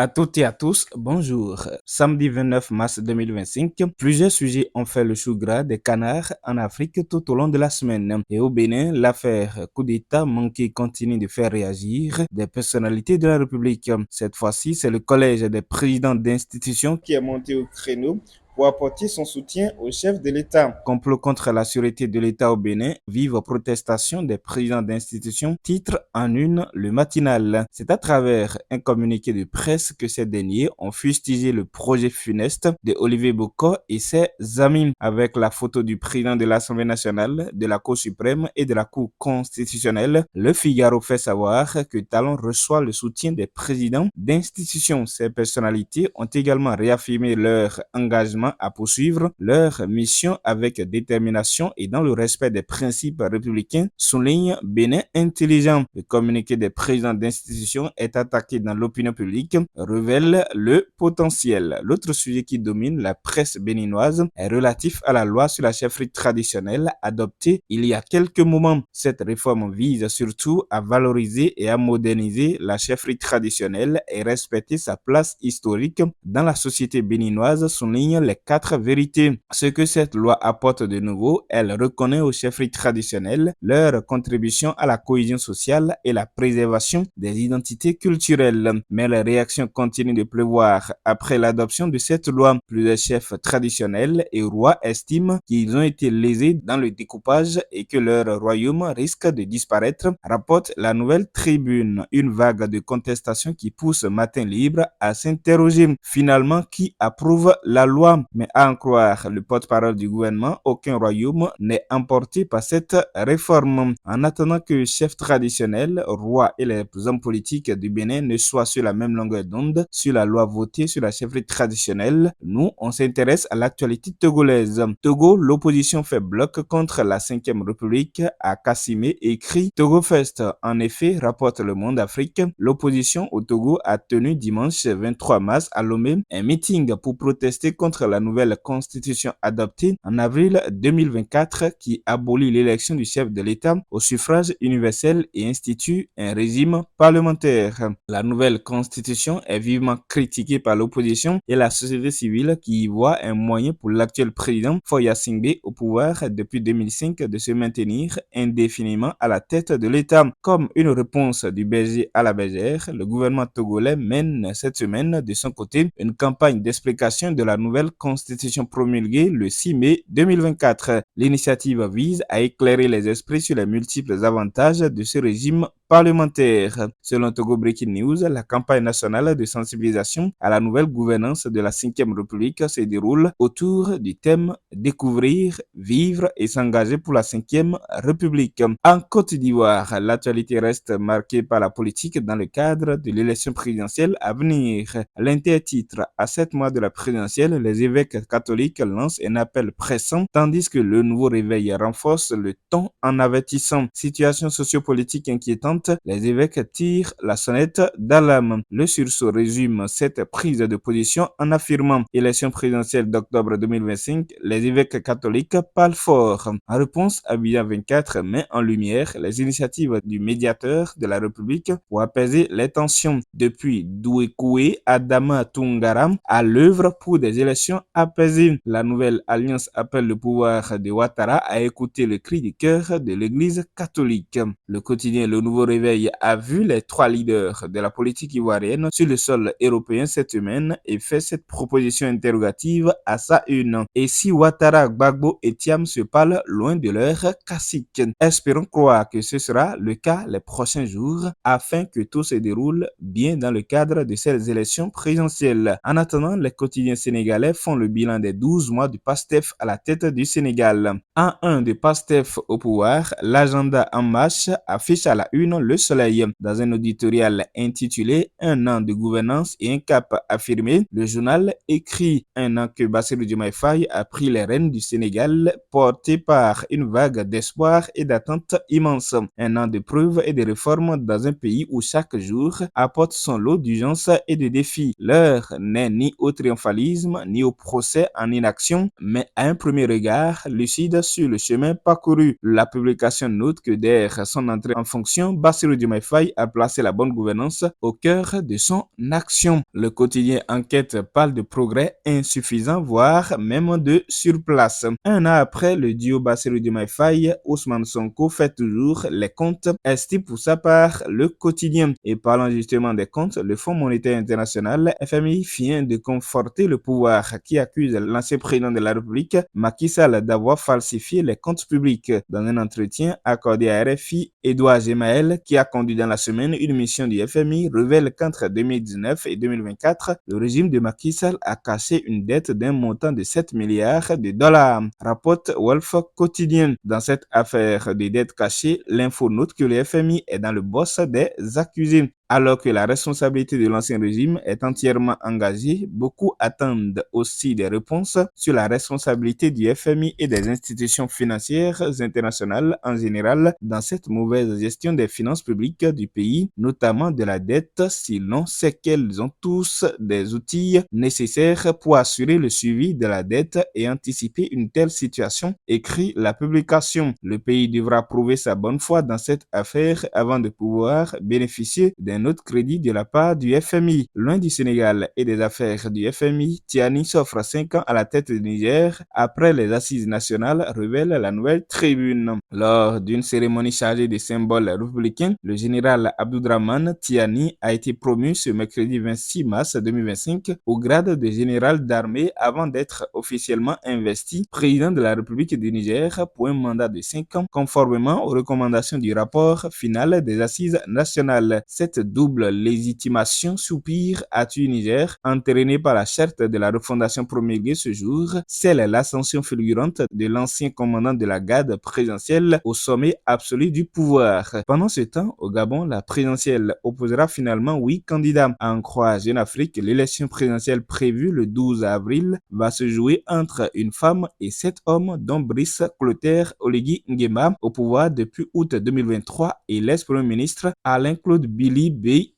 À toutes et à tous, bonjour. Samedi 29 mars 2025, plusieurs sujets ont fait le chou gras des canards en Afrique tout au long de la semaine. Et au Bénin, l'affaire coup d'État manqué continue de faire réagir des personnalités de la République. Cette fois-ci, c'est le collège des présidents d'institutions qui est monté au créneau pour apporter son soutien au chef de l'État. Complot contre la sûreté de l'État au Bénin, vive protestation des présidents d'institutions, titre en une le matinal. C'est à travers un communiqué de presse que ces derniers ont fustigé le projet funeste de Olivier Boko et ses amis, avec la photo du président de l'Assemblée nationale, de la Cour suprême et de la Cour constitutionnelle. Le Figaro fait savoir que Talon reçoit le soutien des présidents d'institutions. Ces personnalités ont également réaffirmé leur engagement à poursuivre leur mission avec détermination et dans le respect des principes républicains, souligne Bénin Intelligent. Le communiqué des présidents d'institutions est attaqué dans l'opinion publique, révèle le potentiel. L'autre sujet qui domine la presse béninoise est relatif à la loi sur la chefferie traditionnelle adoptée il y a quelques moments. Cette réforme vise surtout à valoriser et à moderniser la chefferie traditionnelle et respecter sa place historique dans la société béninoise, souligne les quatre vérités. Ce que cette loi apporte de nouveau, elle reconnaît aux chefferies traditionnelles leur contribution à la cohésion sociale et la préservation des identités culturelles. Mais les réactions continuent de pleuvoir après l'adoption de cette loi. Plusieurs chefs traditionnels et rois estiment qu'ils ont été lésés dans le découpage et que leur royaume risque de disparaître, rapporte la Nouvelle Tribune. Une vague de contestation qui pousse Matin Libre à s'interroger. Finalement, qui approuve la loi? Mais à en croire le porte-parole du gouvernement, aucun royaume n'est emporté par cette réforme. En attendant que les chefs traditionnels, rois et les hommes politiques du Bénin ne soient sur la même longueur d'onde sur la loi votée sur la chefferie traditionnelle, nous, on s'intéresse à l'actualité togolaise. Togo, l'opposition fait bloc contre la 5e République à Kassimé, écrit Togo Fest. En effet, rapporte Le Monde Afrique, l'opposition au Togo a tenu dimanche 23 mars à Lomé un meeting pour protester contre la nouvelle constitution adoptée en avril 2024 qui abolit l'élection du chef de l'État au suffrage universel et institue un régime parlementaire. La nouvelle constitution est vivement critiquée par l'opposition et la société civile qui y voit un moyen pour l'actuel président Foya Singbe au pouvoir depuis 2005 de se maintenir indéfiniment à la tête de l'État. Comme une réponse du berger à la bergère, le gouvernement togolais mène cette semaine de son côté une campagne d'explication de la nouvelle constitution promulguée le 6 mai 2024. L'initiative vise à éclairer les esprits sur les multiples avantages de ce régime parlementaire. Selon Togo Breaking News, la campagne nationale de sensibilisation à la nouvelle gouvernance de la 5e République se déroule autour du thème Découvrir, vivre et s'engager pour la 5e République. En Côte d'Ivoire, l'actualité reste marquée par la politique dans le cadre de l'élection présidentielle à venir. L'intertitre à 7 mois de la présidentielle, les évêques catholiques lancent un appel pressant tandis que le nouveau réveil renforce le ton en avertissant. Situation sociopolitique inquiétante, les évêques tirent la sonnette d'alarme. Le sursaut résume cette prise de position en affirmant élection présidentielle d'octobre 2025, les évêques catholiques parlent fort. En réponse, Abidjan 24 met en lumière les initiatives du médiateur de la République pour apaiser les tensions. Depuis Douekoué, Adama Toungara à l'œuvre pour des élections apaisées. La nouvelle alliance appelle le pouvoir de Ouattara à écouter le cri du cœur de l'Église catholique. Le quotidien Le Nouveau Réveil a vu les trois leaders de la politique ivoirienne sur le sol européen cette semaine et fait cette proposition interrogative à sa une. Et si Ouattara, Gbagbo et Thiam se parlent loin de leur cacique? Espérons croire que ce sera le cas les prochains jours afin que tout se déroule bien dans le cadre de ces élections présidentielles. En attendant, les quotidiens sénégalais font le bilan des 12 mois du PASTEF à la tête du Sénégal. En un de PASTEF au pouvoir, l'agenda En Marche affiche à la une Le Soleil. Dans un éditorial intitulé Un an de gouvernance et un cap affirmé, le journal écrit un an que Bassirou Diomaye Faye a pris les rênes du Sénégal, porté par une vague d'espoir et d'attente immense. Un an de preuves et de réformes dans un pays où chaque jour apporte son lot d'urgences et de défis. L'heure n'est ni au triomphalisme ni au procès en inaction, mais à un premier regard lucide sur le chemin parcouru. La publication note que dès son entrée en fonction, Bassirou Diomaye Faye a placé la bonne gouvernance au cœur de son action. Le quotidien Enquête parle de progrès insuffisants, voire même de surplace. Un an après, le duo Bassirou Diomaye Faye, Ousmane Sonko fait toujours les comptes, estime pour sa part le quotidien. Et parlant justement des comptes, le Fonds monétaire international, FMI, vient de conforter le pouvoir qui accuse l'ancien président de la République, Macky Sall, d'avoir falsifié les comptes publics. Dans un entretien accordé à RFI, Edouard Gemaël, qui a conduit dans la semaine une mission du FMI, révèle qu'entre 2019 et 2024, le régime de Macky Sall a caché une dette d'un montant de 7 milliards de dollars, rapporte Wolf Quotidien. Dans cette affaire des dettes cachées, l'info note que le FMI est dans le boss des accusés. Alors que la responsabilité de l'ancien régime est entièrement engagée, beaucoup attendent aussi des réponses sur la responsabilité du FMI et des institutions financières internationales en général dans cette mauvaise gestion des finances publiques du pays, notamment de la dette, si l'on sait qu'elles ont tous des outils nécessaires pour assurer le suivi de la dette et anticiper une telle situation, écrit la publication. Le pays devra prouver sa bonne foi dans cette affaire avant de pouvoir bénéficier d'un autre crédit de la part du FMI. Loin du Sénégal et des affaires du FMI, Tiani s'offre 5 ans à la tête du Niger après les assises nationales, révèle la Nouvelle Tribune. Lors d'une cérémonie chargée des symboles républicains, le général Abdourahmane Tiani a été promu ce mercredi 26 mars 2025 au grade de général d'armée avant d'être officiellement investi président de la République du Niger pour un mandat de 5 ans, conformément aux recommandations du rapport final des assises nationales. Cette double légitimation soupire à Niger, entraînée par la charte de la refondation promulguée ce jour, celle l'ascension fulgurante de l'ancien commandant de la garde présidentielle au sommet absolu du pouvoir. Pendant ce temps, au Gabon, la présidentielle opposera finalement 8 candidats. À en croire Jeune Afrique, l'élection présidentielle prévue le 12 avril va se jouer entre une femme et 7 hommes, dont Brice Clotaire Oligui Nguema, au pouvoir depuis août 2023, et l'ex-premier ministre Alain-Claude Billy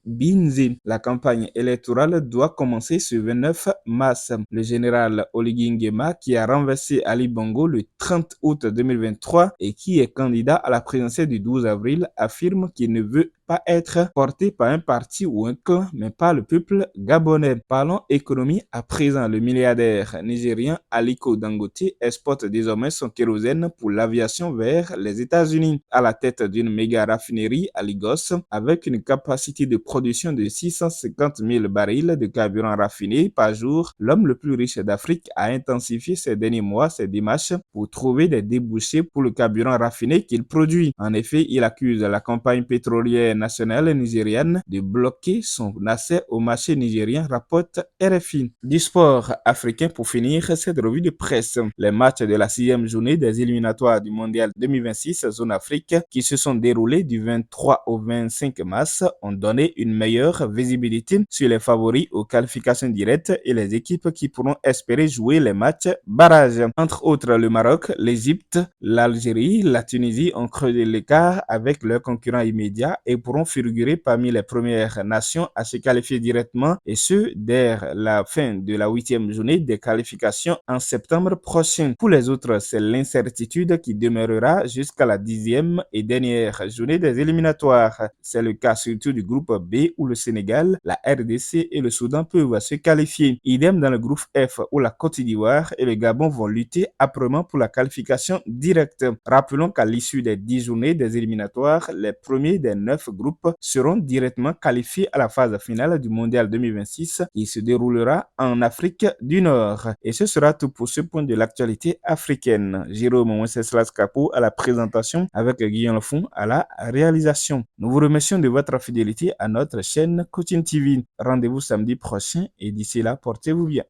Binzi. La campagne électorale doit commencer ce 29 mars. Le général Oligui Nguema, qui a renversé Ali Bongo le 30 août 2023 et qui est candidat à la présidentielle du 12 avril, affirme qu'il ne veut pas être porté par un parti ou un clan, mais par le peuple gabonais. Parlons économie à présent. Le milliardaire nigérien Aliko Dangote exporte désormais son kérosène pour l'aviation vers les États-Unis. À la tête d'une méga raffinerie à Lagos, avec une capacité de production de 650 000 barils de carburant raffiné par jour, l'homme le plus riche d'Afrique a intensifié ces derniers mois ses démarches pour trouver des débouchés pour le carburant raffiné qu'il produit. En effet, il accuse la compagnie pétrolière nationale nigériane de bloquer son accès au marché nigérien, rapporte RFI. Du sport africain pour finir cette revue de presse. Les matchs de la 6e journée des éliminatoires du Mondial 2026 Zone Afrique qui se sont déroulés du 23 au 25 mars ont donné une meilleure visibilité sur les favoris aux qualifications directes et les équipes qui pourront espérer jouer les matchs barrages. Entre autres, le Maroc, l'Égypte, l'Algérie, la Tunisie ont creusé l'écart avec leurs concurrents immédiats et pourront figurer parmi les premières nations à se qualifier directement, et ce, dès la fin de la 8e journée des qualifications en septembre prochain. Pour les autres, c'est l'incertitude qui demeurera jusqu'à la 10e et dernière journée des éliminatoires. C'est le cas surtout du groupe B où le Sénégal, la RDC et le Soudan peuvent se qualifier. Idem dans le groupe F où la Côte d'Ivoire et le Gabon vont lutter âprement pour la qualification directe. Rappelons qu'à l'issue des 10 journées des éliminatoires, les premiers des 9 groupes seront directement qualifiés à la phase finale du Mondial 2026 qui se déroulera en Afrique du Nord. Et ce sera tout pour ce point de l'actualité africaine. Jérôme Wenceslas Capot à la présentation avec Guillaume Lafont à la réalisation. Nous vous remercions de votre fidélité à notre chaîne Coaching TV. Rendez-vous samedi prochain et d'ici là, portez-vous bien.